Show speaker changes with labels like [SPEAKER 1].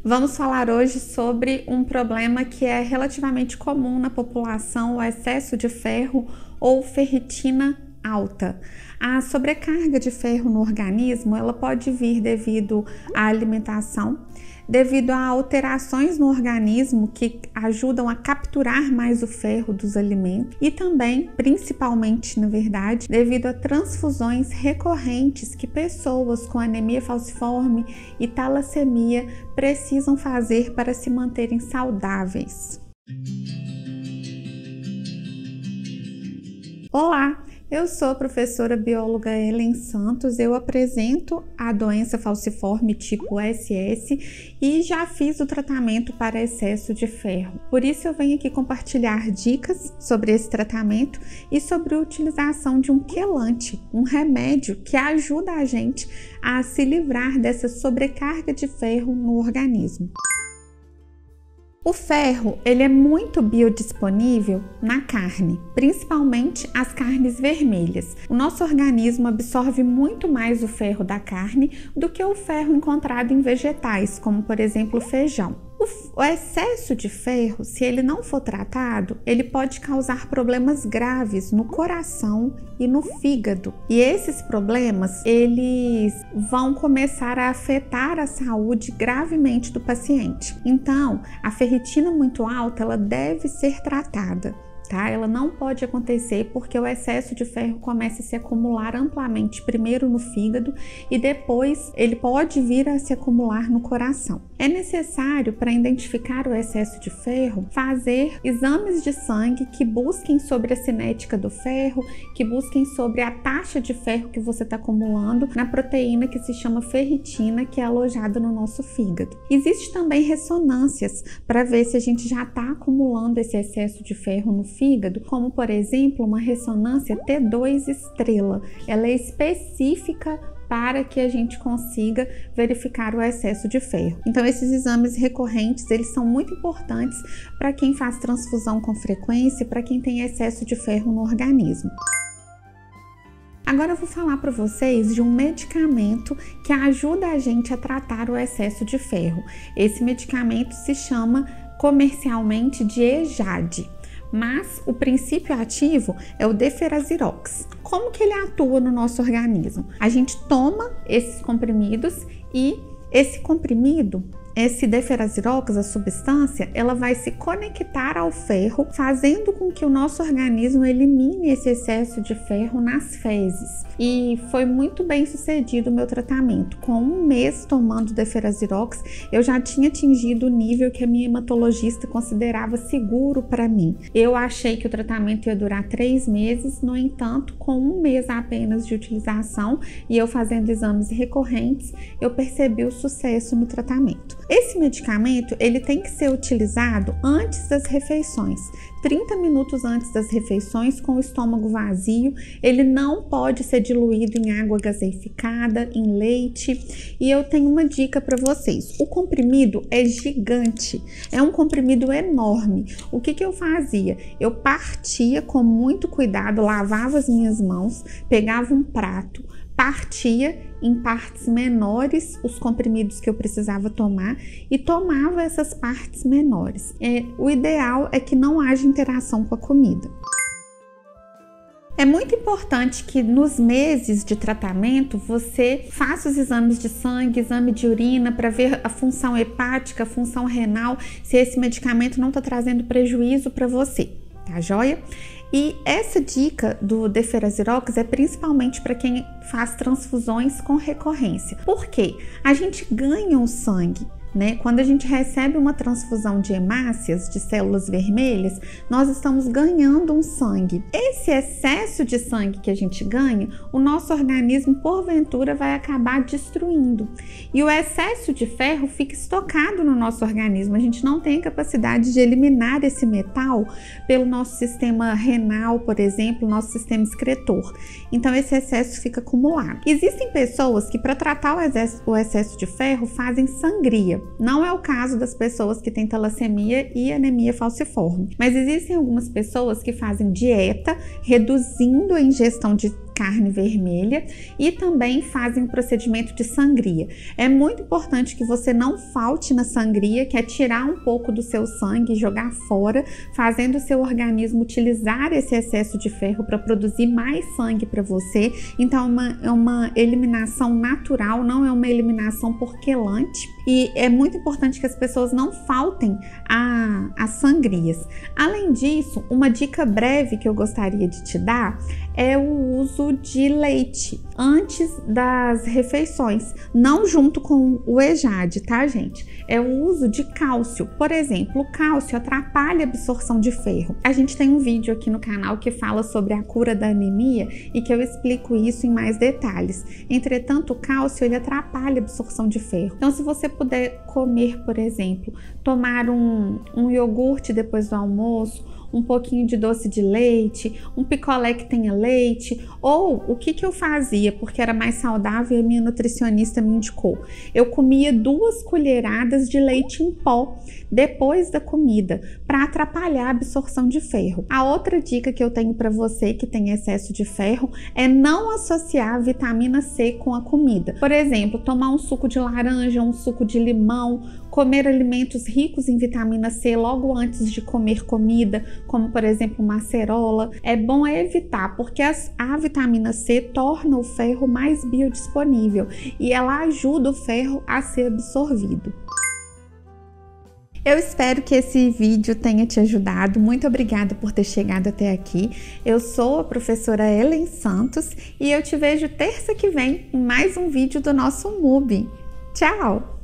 [SPEAKER 1] Vamos falar hoje sobre um problema que é relativamente comum na população, o excesso de ferro ou ferritina alta. A sobrecarga de ferro no organismo, ela pode vir devido à alimentação, devido a alterações no organismo que ajudam a capturar mais o ferro dos alimentos e também, principalmente, na verdade, devido a transfusões recorrentes que pessoas com anemia falciforme e talassemia precisam fazer para se manterem saudáveis. Olá! Eu sou a professora bióloga Ellen Santos, eu apresento a doença falciforme tipo SS e já fiz o tratamento para excesso de ferro. Por isso eu venho aqui compartilhar dicas sobre esse tratamento e sobre a utilização de um quelante, um remédio que ajuda a gente a se livrar dessa sobrecarga de ferro no organismo. O ferro, ele é muito biodisponível na carne, principalmente as carnes vermelhas. O nosso organismo absorve muito mais o ferro da carne do que o ferro encontrado em vegetais, como por exemplo o feijão. O excesso de ferro, se ele não for tratado, ele pode causar problemas graves no coração e no fígado. E esses problemas, eles vão começar a afetar a saúde gravemente do paciente. Então, a ferritina muito alta, ela deve ser tratada. Tá? Ela não pode acontecer porque o excesso de ferro começa a se acumular amplamente, primeiro no fígado e depois ele pode vir a se acumular no coração. É necessário, para identificar o excesso de ferro, fazer exames de sangue que busquem sobre a cinética do ferro, que busquem sobre a taxa de ferro que você está acumulando na proteína que se chama ferritina, que é alojada no nosso fígado. Existe também ressonâncias para ver se a gente já está acumulando esse excesso de ferro no fígado, como por exemplo uma ressonância T2 estrela. Ela é específica para que a gente consiga verificar o excesso de ferro. Então esses exames recorrentes, eles são muito importantes para quem faz transfusão com frequência, para quem tem excesso de ferro no organismo. Agora eu vou falar para vocês de um medicamento que ajuda a gente a tratar o excesso de ferro. Esse medicamento se chama comercialmente de EJAD. Mas o princípio ativo é o Deferazirox. Como que ele atua no nosso organismo? A gente toma esses comprimidos e esse Deferazirox, a substância, ela vai se conectar ao ferro, fazendo com que o nosso organismo elimine esse excesso de ferro nas fezes. E foi muito bem sucedido o meu tratamento. Com um mês tomando Deferazirox, eu já tinha atingido o nível que a minha hematologista considerava seguro para mim. Eu achei que o tratamento ia durar 3 meses, no entanto, com um mês apenas de utilização e eu fazendo exames recorrentes, eu percebi o sucesso no tratamento. Esse medicamento, ele tem que ser utilizado antes das refeições, 30 minutos antes das refeições, com o estômago vazio. Ele não pode ser diluído em água gaseificada, em leite. E eu tenho uma dica para vocês. O comprimido é gigante, é um comprimido enorme. O que eu fazia? Eu partia com muito cuidado, lavava as minhas mãos, pegava um prato, partia em partes menores os comprimidos que eu precisava tomar e tomava essas partes menores. O ideal é que não haja interação com a comida. É muito importante que nos meses de tratamento você faça os exames de sangue, exame de urina para ver a função hepática, a função renal, se esse medicamento não está trazendo prejuízo para você, tá joia? E essa dica do Deferazirox é principalmente para quem faz transfusões com recorrência. Por quê? A gente ganha o sangue, né? Quando a gente recebe uma transfusão de hemácias, de células vermelhas, nós estamos ganhando um sangue. Esse excesso de sangue que a gente ganha, o nosso organismo, porventura, vai acabar destruindo. E o excesso de ferro fica estocado no nosso organismo. A gente não tem capacidade de eliminar esse metal pelo nosso sistema renal, por exemplo, nosso sistema excretor. Então, esse excesso fica acumulado. Existem pessoas que, para tratar o excesso de ferro, fazem sangria. Não é o caso das pessoas que têm talassemia e anemia falciforme, mas existem algumas pessoas que fazem dieta, reduzindo a ingestão de carne vermelha e também fazem o procedimento de sangria. É muito importante que você não falte na sangria, que é tirar um pouco do seu sangue e jogar fora, fazendo o seu organismo utilizar esse excesso de ferro para produzir mais sangue para você. Então é uma eliminação natural, não é uma eliminação por quelante. E é muito importante que as pessoas não faltem às sangrias. Além disso, uma dica breve que eu gostaria de te dar é o uso de leite antes das refeições, não junto com o EJAD, tá, gente? É o uso de cálcio. Por exemplo, o cálcio atrapalha a absorção de ferro. A gente tem um vídeo aqui no canal que fala sobre a cura da anemia e que eu explico isso em mais detalhes. Entretanto, o cálcio ele atrapalha a absorção de ferro. Então, se você puder comer, por exemplo, tomar um iogurte depois do almoço, um pouquinho de doce de leite, um picolé que tenha leite, ou o que eu fazia, porque era mais saudável e a minha nutricionista me indicou. Eu comia 2 colheradas de leite em pó depois da comida, para atrapalhar a absorção de ferro. A outra dica que eu tenho para você que tem excesso de ferro é não associar a vitamina C com a comida. Por exemplo, tomar um suco de laranja, um suco de limão, comer alimentos ricos em vitamina C logo antes de comer comida, como por exemplo uma acerola. É bom evitar, porque a vitamina C torna o ferro mais biodisponível e ela ajuda o ferro a ser absorvido. Eu espero que esse vídeo tenha te ajudado. Muito obrigada por ter chegado até aqui. Eu sou a professora Ellen Santos e eu te vejo terça que vem em mais um vídeo do nosso MUBI. Tchau!